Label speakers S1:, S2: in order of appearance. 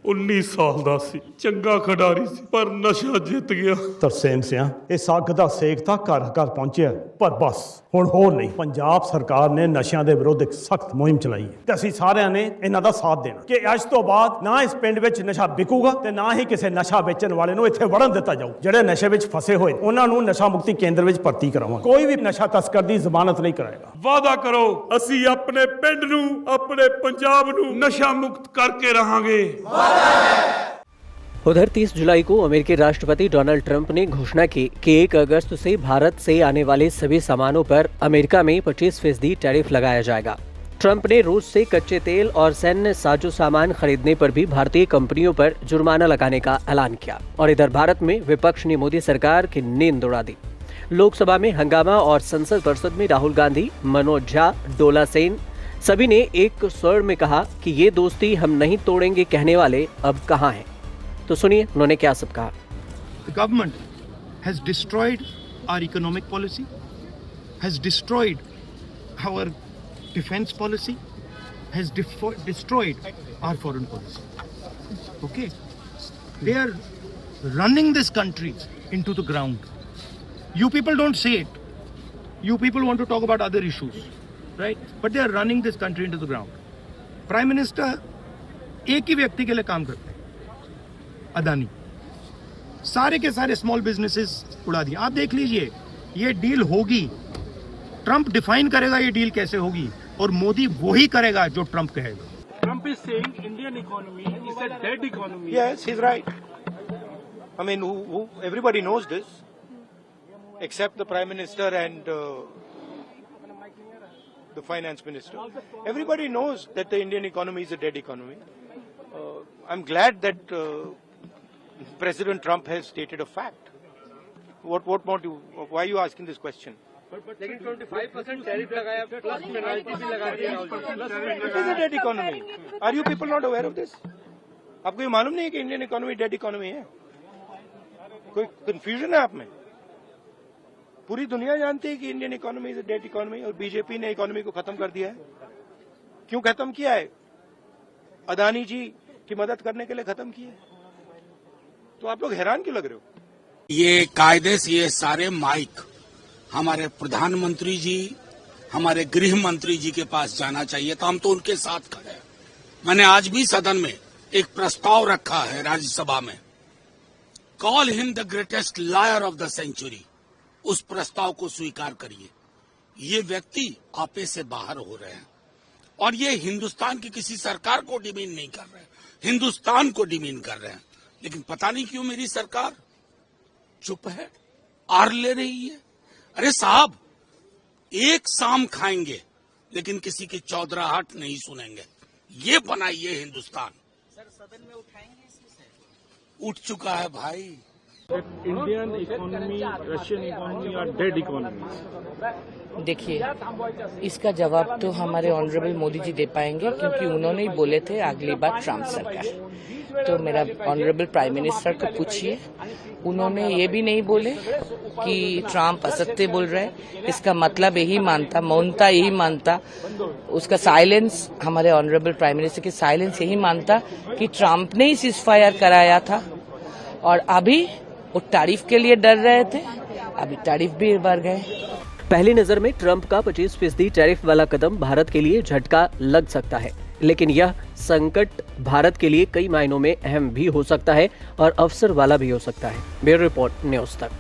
S1: 19 ਸਾਲ ਦਾ ਸੀ, ਚੰਗਾ ਖਿਡਾਰੀ ਸੀ, ਪਰ ਨਸ਼ਾ ਜਿੱਤ ਗਿਆ।
S2: ਤਰਸੇਮ ਸਿਆਂ ਇਹ ਸੱਗ ਦਾ ਸੇਕ ਤਾਂ ਘਰ ਘਰ ਪਹੁੰਚਿਆ, ਪਰ ਬਸ ਹੁਣ ਹੋਰ ਨਹੀਂ। ਪੰਜਾਬ ਸਰਕਾਰ ਨੇ ਨਸ਼ਿਆਂ ਦੇ ਵਿਰੁੱਧ ਇੱਕ ਸਖਤ ਮੁਹਿੰਮ ਚਲਾਈ ਹੈ ਤੇ ਅਸੀਂ ਸਾਰਿਆਂ ਨੇ ਇਹਨਾਂ ਦਾ ਸਾਥ ਦੇਣਾ ਕਿ ਅੱਜ ਤੋਂ ਬਾਅਦ ਨਾ ਇਸ ਪਿੰਡ ਵਿੱਚ ਨਸ਼ਾ ਵਿਕੂਗਾ ਤੇ ਨਾ ਹੀ ਕਿਸੇ ਨਸ਼ਾ ਵੇਚਣ ਵਾਲੇ ਨੂੰ ਇੱਥੇ ਵੜਨ ਦਿੱਤਾ ਜਾਊ। ਜਿਹੜੇ ਨਸ਼ੇ ਵਿੱਚ ਫਸੇ ਹੋਏ ਉਹਨਾਂ ਨੂੰ ਨਸ਼ਾ ਮੁਕਤੀ ਕੇਂਦਰ ਵਿੱਚ ਭਰਤੀ ਕਰਾਵਾਂਗੇ। ਕੋਈ ਵੀ ਨਸ਼ਾ ਤਸਕਰ ਦੀ ਜ਼ਮਾਨਤ ਨਹੀਂ ਕਰਾਏਗਾ।
S1: ਵਾਅਦਾ ਕਰੋ, ਅਸੀਂ ਆਪਣੇ ਪਿੰਡ ਨੂੰ, ਆਪਣੇ ਪੰਜਾਬ ਨੂੰ नशा मुक्त करके रहेंगे।
S3: उधर 30 जुलाई को अमेरिकी राष्ट्रपति डोनाल्ड ट्रंप ने घोषणा की कि 1 अगस्त से भारत से आने वाले सभी सामानों पर अमेरिका में 25% टैरिफ लगाया जाएगा। ट्रंप ने रूस से कच्चे तेल और सैन्य साजो सामान खरीदने पर भी भारतीय कंपनियों पर जुर्माना लगाने का ऐलान किया। और इधर भारत में विपक्ष ने मोदी सरकार की नींद उड़ा दी। लोकसभा में हंगामा और संसद परिषद में राहुल गांधी, मनोज झा, डोला सेन सभी ने एक स्वर में कहा कि ये दोस्ती हम नहीं तोड़ेंगे कहने वाले अब कहां हैं। तो सुनिए उन्होंने क्या सब कहा।
S4: The government has destroyed our economic policy, has destroyed our defense policy, has destroyed our foreign policy. Okay, they are running this country into the ground. You people don't say it. You people want to talk about other issues. Right? But they are running this country into the ground. Prime minister एक ही व्यक्ति के लिए काम करते हैं, अदानी। सारे के सारे स्मॉल बिजनेसेस उड़ा दिए। आप देख लीजिए, ये डील होगी, ट्रंप डिफाइन करेगा ये डील कैसे होगी, और मोदी वही करेगा जो ट्रंप कहेगा।
S5: Trump is saying Indian economy is a dead economy.
S4: Yes, he's right. I mean, everybody knows this, except the prime minister and the finance minister. Everybody knows that the Indian economy is a dead economy. I'm glad that President Trump has stated a fact. What more do? Why are you asking this question?
S5: लेकिन 25% tariff लगाया, plus penalty भी लगा दी।
S4: It is a dead economy. Are you people not aware of this? आपको ये मालूम नहीं है कि इंडियन इकोनॉमी डेड इकोनॉमी है? कोई कंफ्यूजन है आप में? पूरी दुनिया जानती है कि Indian economy is a dead economy, और बीजेपी ने इकोनॉमी को खत्म कर दिया है। क्यों खत्म किया है? अदानी जी की मदद करने के लिए खत्म किया है। तो आप लोग हैरान क्यों लग रहे हो?
S6: ये कायदे से ये सारे माइक हमारे प्रधानमंत्री जी, हमारे गृह मंत्री जी के पास जाना चाहिए, तो हम तो उनके साथ खड़े हैं। मैंने आज भी सदन में एक प्रस्ताव रखा है राज्यसभा में, call him the greatest liar of the century. उस प्रस्ताव को स्वीकार करिए। ये व्यक्ति आपे से बाहर हो रहे हैं, और ये हिंदुस्तान की किसी सरकार को डिमीन नहीं कर रहे हैं, हिंदुस्तान को डिमीन कर रहे हैं। लेकिन पता नहीं क्यों मेरी सरकार चुप है, आर ले रही है। अरे साहब, एक शाम खाएंगे लेकिन किसी की चौधराहट नहीं सुनेंगे। ये बनाइए हिंदुस्तान। सर, सदन में उठाएंगे? उठ चुका है भाई।
S5: इंडियन इकोनॉमी, रशियन इकोनॉमी और डेड इकोनॉमी।
S7: देखिए, इसका जवाब तो हमारे ऑनरेबल मोदी जी दे पाएंगे, क्योंकि उन्होंने ही बोले थे अगली बार ट्रम्प सरकार। तो मेरा ऑनरेबल प्राइम मिनिस्टर को पूछिए, उन्होंने ये भी नहीं बोले कि ट्रम्प असत्य बोल रहे हैं। इसका मतलब यही मानता, मौनता यही मानता, उसका साइलेंस, हमारे ऑनरेबल प्राइम मिनिस्टर की साइलेंस यही मानता कि ट्रम्प ने ही सीज़फायर कराया था। और अभी वो तारीफ के लिए डर रहे थे, अभी तारीफ भी बढ़ गए।
S3: पहली नजर में ट्रंप का 25% टैरिफ वाला कदम भारत के लिए झटका लग सकता है, लेकिन यह संकट भारत के लिए कई मायनों में अहम भी हो सकता है और अवसर वाला भी हो सकता है। ब्यूरो रिपोर्ट, न्यूज़ तक।